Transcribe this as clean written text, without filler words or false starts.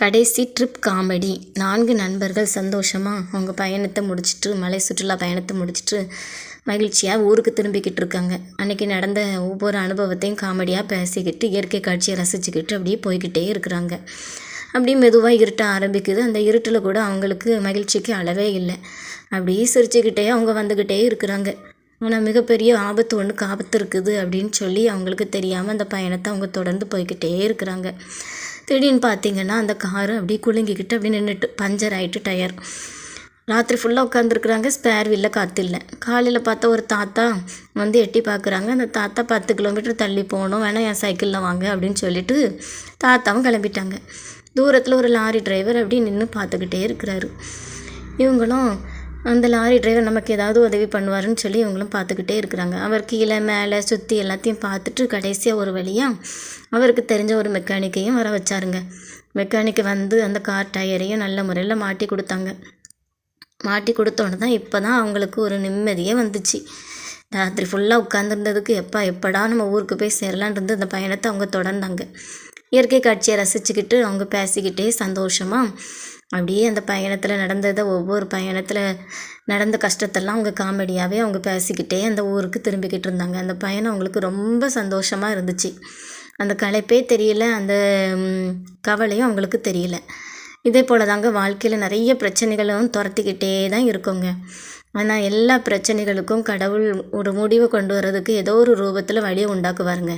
கடைசி trip comedy. 4 நண்பர்கள் சந்தோஷமாக அவங்க பயணத்தை முடிச்சுட்டு, மலை சுற்றுலா பயணத்தை முடிச்சுட்டு மகிழ்ச்சியாக ஊருக்கு திரும்பிக்கிட்டு இருக்காங்க. அன்றைக்கி நடந்த ஒவ்வொரு அனுபவத்தையும் காமெடியாக பேசிக்கிட்டு, இயற்கை காட்சியை ரசிச்சுக்கிட்டு அப்படியே போய்கிட்டே இருக்கிறாங்க. அப்படியே மெதுவாக இருட்ட ஆரம்பிக்குது. அந்த இருட்டில் கூட அவங்களுக்கு மகிழ்ச்சிக்கு அளவே இல்லை. அப்படியே சிரிச்சுக்கிட்டே அவங்க வந்துக்கிட்டே இருக்கிறாங்க. ஆனால் மிகப்பெரிய ஆபத்து ஒன்று காத்திருக்குது அப்படின்னு சொல்லி அவங்களுக்கு தெரியாமல் அந்த பயணத்தை அவங்க தொடர்ந்து போய்கிட்டே இருக்கிறாங்க. திடீர்னு பார்த்தீங்கன்னா அந்த காரு அப்படியே குலுங்கிக்கிட்டு அப்படியே நின்றுட்டு பஞ்சர் ஆகிட்டு டயர். ராத்திரி ஃபுல்லாக உட்காந்துருக்குறாங்க. ஸ்பேர் வீல்ல காற்றில்ல. காலையில் பார்த்தா ஒரு தாத்தா வந்து எட்டி பார்க்குறாங்க. அந்த தாத்தா 10 கிலோமீட்டர் தள்ளி போகணும், வேணால் என் சைக்கிளில் வாங்க அப்படின்னு சொல்லிட்டு தாத்தாவும் கிளம்பிட்டாங்க. தூரத்தில் ஒரு லாரி டிரைவர் அப்படியே நின்று பார்த்துக்கிட்டே இருக்கிறாரு. இவங்களும் அந்த லாரி டிரைவர் நமக்கு ஏதாவது உதவி பண்ணுவாருன்னு சொல்லி இவங்களும் பார்த்துக்கிட்டே இருக்கிறாங்க. அவர் கீழே மேலே சுற்றி எல்லாத்தையும் பார்த்துட்டு கடைசியாக ஒரு வழியாக அவருக்கு தெரிஞ்ச ஒரு மெக்கானிக்கையும் வர வச்சாருங்க. மெக்கானிக்கு வந்து அந்த கார் டயரையும் நல்ல முறையில் மாட்டி கொடுத்தாங்க. மாட்டி கொடுத்தோன்னு தான் இப்போ தான் அவங்களுக்கு ஒரு நிம்மதியே வந்துச்சு. ராத்திரி ஃபுல்லாக உட்காந்துருந்ததுக்கு எப்படா நம்ம ஊருக்கு போய் சேரலான் இருந்து அந்த பயணத்தை அவங்க தொடர்ந்தாங்க. இயற்கை காட்சியை ரசிச்சுக்கிட்டு அவங்க பேசிக்கிட்டே சந்தோஷமாக அப்படியே அந்த பயணத்தில் நடந்ததை, ஒவ்வொரு பயணத்தில் நடந்த கஷ்டத்தெல்லாம் அவங்க காமெடியாகவே அவங்க பேசிக்கிட்டே அந்த ஊருக்கு திரும்பிக்கிட்டு இருந்தாங்க. அந்த பயணம் அவங்களுக்கு ரொம்ப சந்தோஷமாக இருந்துச்சு. அந்த களைப்பே தெரியல, அந்த கவலையும் அவங்களுக்கு தெரியல. இதே போல் தாங்க வாழ்க்கையில் நிறைய பிரச்சனைகளும் துரத்திக்கிட்டே தான் இருக்குங்க. ஆனால் எல்லா பிரச்சனைகளுக்கும் கடவுள் ஒரு முடிவை கொண்டு வர்றதுக்கு ஏதோ ஒரு ரூபத்தில் வழியை உண்டாக்குவாருங்க.